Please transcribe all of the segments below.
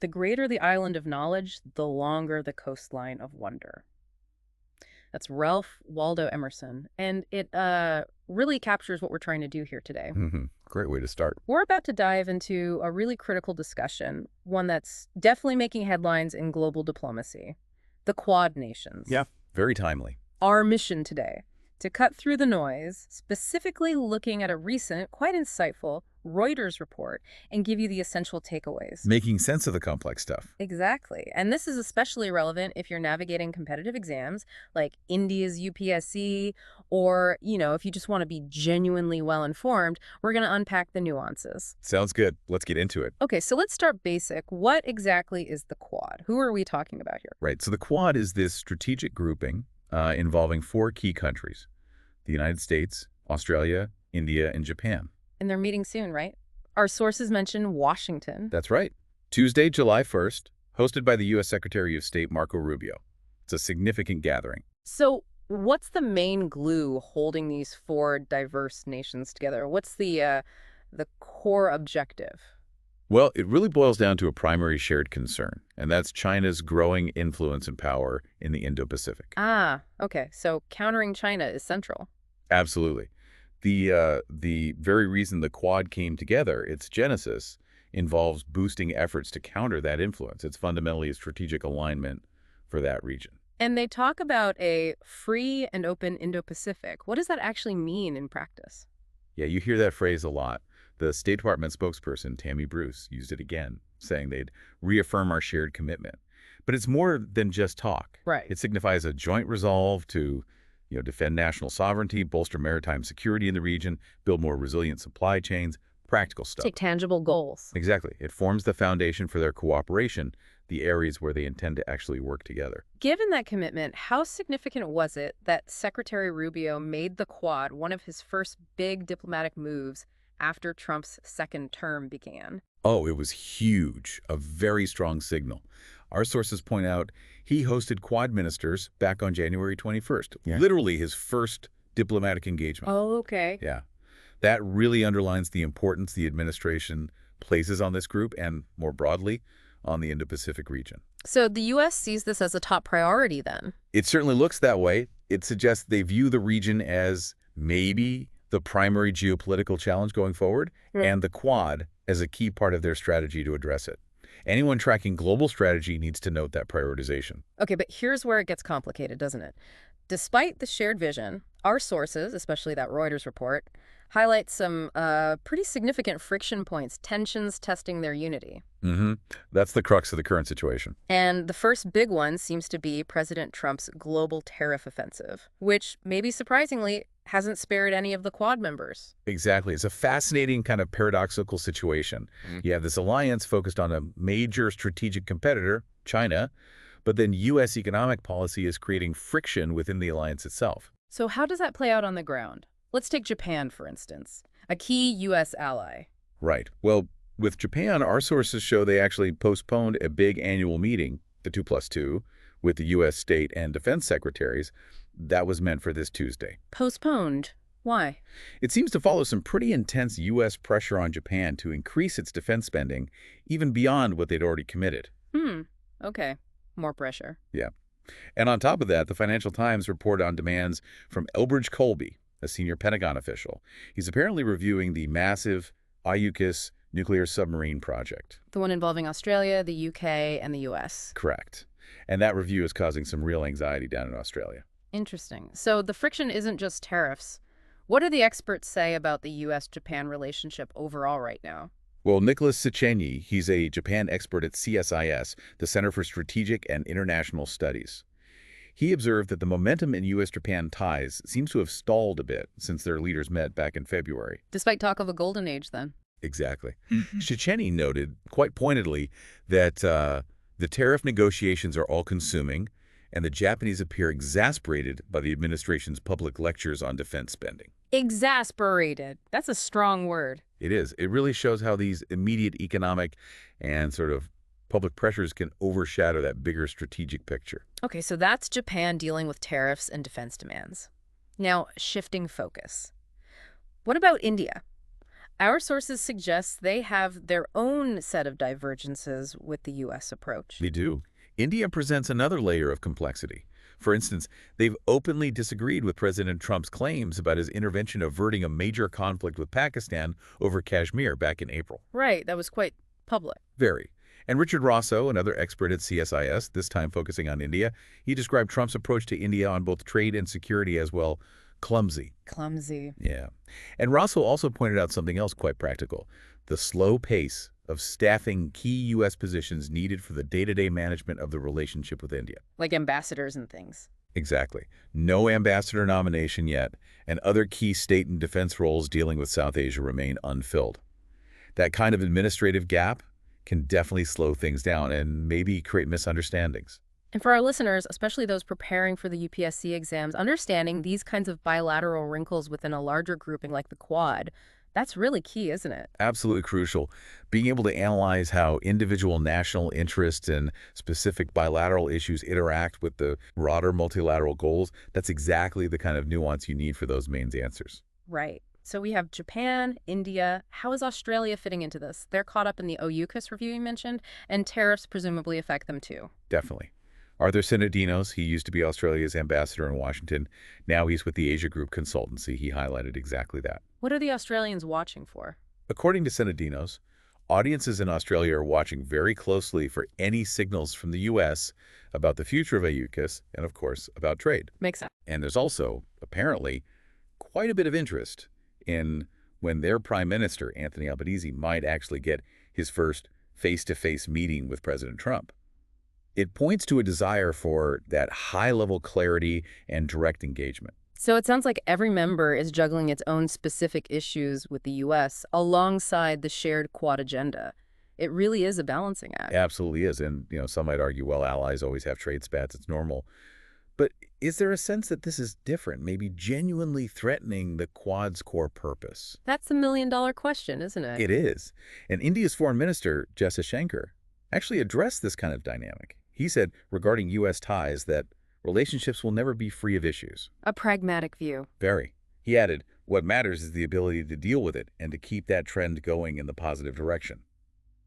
The greater the island of knowledge, the longer the coastline of wonder. That's Ralph Waldo Emerson, and it really captures what we're trying to do here today. Great way to start. We're about to dive into a really critical discussion, one that's definitely making headlines in global diplomacy. The Quad nations. Yeah, very timely. Our mission today, to cut through the noise, specifically looking at a recent, quite insightful Reuters report and give you the essential takeaways. Making sense of the complex stuff. Exactly. And this is especially relevant if you're navigating competitive exams like India's UPSC, or, if you just want to be genuinely well-informed. We're going to unpack the nuances. Sounds good. Let's get into it. Okay, so let's start basic. What exactly is the Quad? Who are we talking about here? Right. So the Quad is this strategic grouping involving 4 key countries: the United States, Australia, India, and Japan. And they're meeting soon, right? Our sources mention Washington. That's right. Tuesday, July 1st, hosted by the U.S. Secretary of State Marco Rubio. It's a significant gathering. So what's the main glue holding these 4 diverse nations together? What's the core objective? Well, it really boils down to a primary shared concern, and that's China's growing influence and power in the Indo-Pacific. Ah, okay. So countering China is central. Absolutely. The very reason the Quad came together, its genesis, involves boosting efforts to counter that influence. It's fundamentally a strategic alignment for that region. And they talk about a free and open Indo-Pacific. What does that actually mean in practice? Yeah, you hear that phrase a lot. The State Department spokesperson, Tammy Bruce, used it again, saying they'd reaffirm our shared commitment. But it's more than just talk. Right. It signifies a joint resolve to defend national sovereignty, bolster maritime security in the region, build more resilient supply chains, practical stuff. Take tangible goals. Exactly. It forms the foundation for their cooperation, the areas where they intend to actually work together. Given that commitment, how significant was it that Secretary Rubio made the Quad one of his first big diplomatic moves after Trump's second term began? Oh, it was huge. A very strong signal. Our sources point out he hosted Quad ministers back on January 21st. Yeah. Literally his first diplomatic engagement. Oh, okay. Yeah. That really underlines the importance the administration places on this group and, more broadly, on the Indo-Pacific region. So the U.S. sees this as a top priority then? It certainly looks that way. It suggests they view the region as maybe the primary geopolitical challenge going forward, and the Quad as a key part of their strategy to address it. Anyone tracking global strategy needs to note that prioritization. Okay, but here's where it gets complicated, doesn't it? Despite the shared vision, our sources, especially that Reuters report, highlight some pretty significant friction points, tensions testing their unity. That's the crux of the current situation. And the first big one seems to be President Trump's global tariff offensive, which, maybe surprisingly, hasn't spared any of the Quad members. Exactly. It's a fascinating kind of paradoxical situation. You have this alliance focused on a major strategic competitor, China, but then U.S. economic policy is creating friction within the alliance itself. So how does that play out on the ground? Let's take Japan, for instance, a key U.S. ally. Right. Well, with Japan, our sources show they actually postponed a big annual meeting, the 2+2, with the U.S. state and defense secretaries. That was meant for this Tuesday. Postponed? Why? It seems to follow some pretty intense U.S. pressure on Japan to increase its defense spending, even beyond what they'd already committed. Okay. More pressure. Yeah. And on top of that, the Financial Times reported on demands from Elbridge Colby, a senior Pentagon official. He's apparently reviewing the massive AUKUS nuclear submarine project. The one involving Australia, the UK, and the US. Correct. And that review is causing some real anxiety down in Australia. Interesting. So the friction isn't just tariffs. What do the experts say about the U.S.-Japan relationship overall right now? Well, Nicholas Sichenyi, he's a Japan expert at CSIS, the Center for Strategic and International Studies. He observed that the momentum in U.S.-Japan ties seems to have stalled a bit since their leaders met back in February. Despite talk of a golden age, then. Exactly. Sichenyi noted, quite pointedly, that the tariff negotiations are all-consuming, and the Japanese appear exasperated by the administration's public lectures on defense spending. Exasperated. That's a strong word. It is. It really shows how these immediate economic and sort of public pressures can overshadow that bigger strategic picture. Okay, so that's Japan dealing with tariffs and defense demands. Now, shifting focus. What about India? Our sources suggest they have their own set of divergences with the U.S. approach. They do. India presents another layer of complexity. For instance, they've openly disagreed with President Trump's claims about his intervention averting a major conflict with Pakistan over Kashmir back in April. Right, that was quite public. Very. And Richard Rosso, another expert at CSIS, this time focusing on India, he described Trump's approach to India on both trade and security as, well, clumsy. Clumsy. Yeah. And Rosso also pointed out something else quite practical: the slow pace of staffing key U.S. positions needed for the day-to-day management of the relationship with India. Like ambassadors and things. Exactly. No ambassador nomination yet, and other key state and defense roles dealing with South Asia remain unfilled. That kind of administrative gap can definitely slow things down and maybe create misunderstandings. And for our listeners, especially those preparing for the UPSC exams, understanding these kinds of bilateral wrinkles within a larger grouping like the Quad, that's really key, isn't it? Absolutely crucial. Being able to analyze how individual national interests and specific bilateral issues interact with the broader multilateral goals, that's exactly the kind of nuance you need for those main answers. Right. So we have Japan, India. How is Australia fitting into this? They're caught up in the AUKUS review you mentioned, and tariffs presumably affect them too. Definitely. Arthur Sinodinos, he used to be Australia's ambassador in Washington. Now he's with the Asia Group consultancy. He highlighted exactly that. What are the Australians watching for? According to Sinodinos, audiences in Australia are watching very closely for any signals from the U.S. about the future of AUKUS and, of course, about trade. Makes sense. And there's also, apparently, quite a bit of interest in when their Prime Minister, Anthony Albanese, might actually get his first face-to-face meeting with President Trump. It points to a desire for that high-level clarity and direct engagement. So it sounds like every member is juggling its own specific issues with the U.S. alongside the shared Quad agenda. It really is a balancing act. It absolutely is. And, some might argue, well, allies always have trade spats. It's normal. But is there a sense that this is different, maybe genuinely threatening the Quad's core purpose? That's a million-dollar question, isn't it? It is. And India's Foreign Minister, Jaishankar, actually addressed this kind of dynamic. He said regarding U.S. ties that relationships will never be free of issues. A pragmatic view. Very. He added, what matters is the ability to deal with it and to keep that trend going in the positive direction.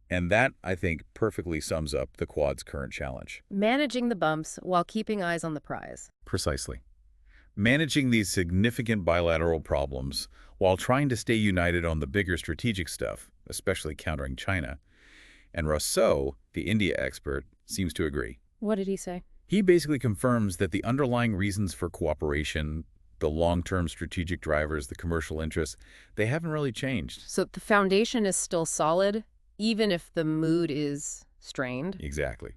And that, I think, perfectly sums up the Quad's current challenge. Managing the bumps while keeping eyes on the prize. Precisely. Managing these significant bilateral problems while trying to stay united on the bigger strategic stuff, especially countering China. And Rousseau, the India expert, seems to agree. What did he say? He basically confirms that the underlying reasons for cooperation, the long-term strategic drivers, the commercial interests, they haven't really changed. So the foundation is still solid, even if the mood is strained? Exactly.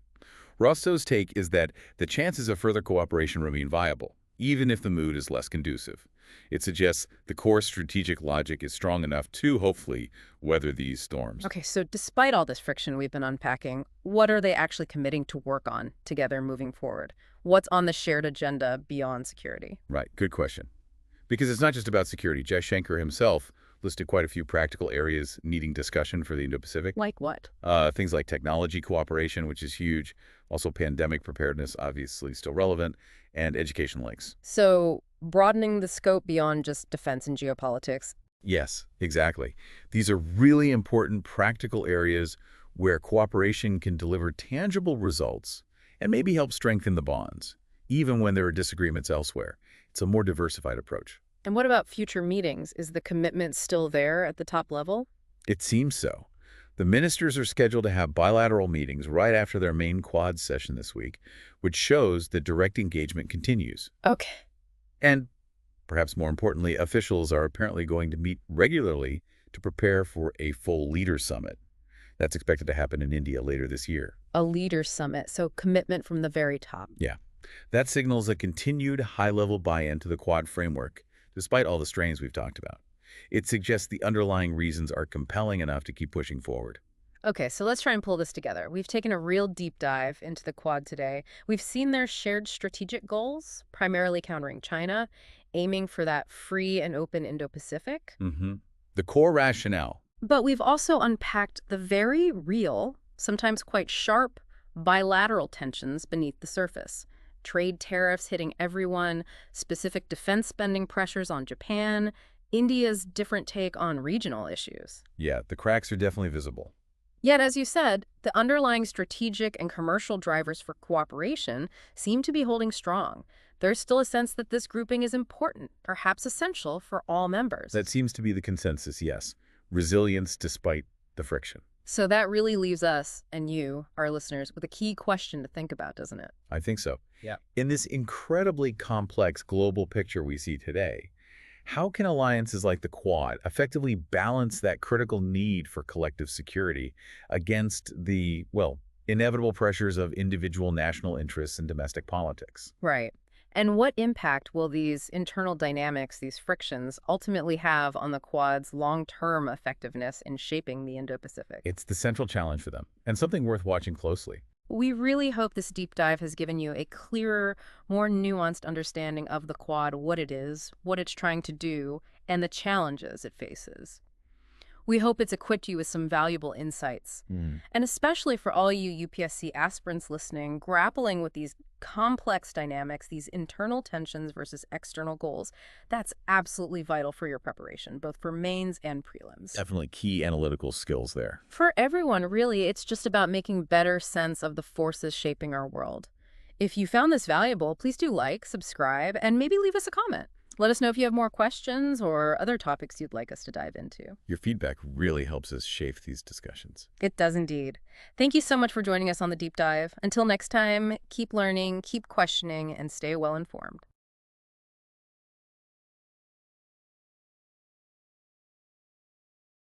Rousseau's take is that the chances of further cooperation remain viable, even if the mood is less conducive. It suggests the core strategic logic is strong enough to, hopefully, weather these storms. Okay, so despite all this friction we've been unpacking, what are they actually committing to work on together moving forward? What's on the shared agenda beyond security? Right, good question. Because it's not just about security. Jaishankar himself listed quite a few practical areas needing discussion for the Indo-Pacific. Like what? Things like technology cooperation, which is huge. Also pandemic preparedness, obviously still relevant, and education links. So broadening the scope beyond just defense and geopolitics. Yes, exactly. These are really important practical areas where cooperation can deliver tangible results and maybe help strengthen the bonds, even when there are disagreements elsewhere. It's a more diversified approach. And what about future meetings? Is the commitment still there at the top level? It seems so. The ministers are scheduled to have bilateral meetings right after their main Quad session this week, which shows that direct engagement continues. Okay. And, perhaps more importantly, officials are apparently going to meet regularly to prepare for a full leaders summit. That's expected to happen in India later this year. A leaders summit, so commitment from the very top. Yeah. That signals a continued high-level buy-in to the Quad framework, despite all the strains we've talked about. It suggests the underlying reasons are compelling enough to keep pushing forward. Okay, so let's try and pull this together. We've taken a real deep dive into the Quad today. We've seen their shared strategic goals, primarily countering China, aiming for that free and open Indo-Pacific. The core rationale. But we've also unpacked the very real, sometimes quite sharp, bilateral tensions beneath the surface. Trade tariffs hitting everyone, specific defense spending pressures on Japan, India's different take on regional issues. Yeah, the cracks are definitely visible. Yet, as you said, the underlying strategic and commercial drivers for cooperation seem to be holding strong. There's still a sense that this grouping is important, perhaps essential for all members. That seems to be the consensus, yes. Resilience despite the friction. So that really leaves us, and you, our listeners, with a key question to think about, doesn't it? I think so. Yeah. In this incredibly complex global picture we see today, how can alliances like the Quad effectively balance that critical need for collective security against the, well, inevitable pressures of individual national interests and domestic politics? Right. And what impact will these internal dynamics, these frictions, ultimately have on the Quad's long-term effectiveness in shaping the Indo-Pacific? It's the central challenge for them, and something worth watching closely. We really hope this deep dive has given you a clearer, more nuanced understanding of the Quad, what it is, what it's trying to do, and the challenges it faces. We hope it's equipped you with some valuable insights. And especially for all you UPSC aspirants listening, grappling with these complex dynamics, these internal tensions versus external goals, that's absolutely vital for your preparation, both for mains and prelims. Definitely key analytical skills there. For everyone, really, it's just about making better sense of the forces shaping our world. If you found this valuable, please do like, subscribe, and maybe leave us a comment. Let us know if you have more questions or other topics you'd like us to dive into. Your feedback really helps us shape these discussions. It does indeed. Thank you so much for joining us on the deep dive. Until next time, keep learning, keep questioning, and stay well informed.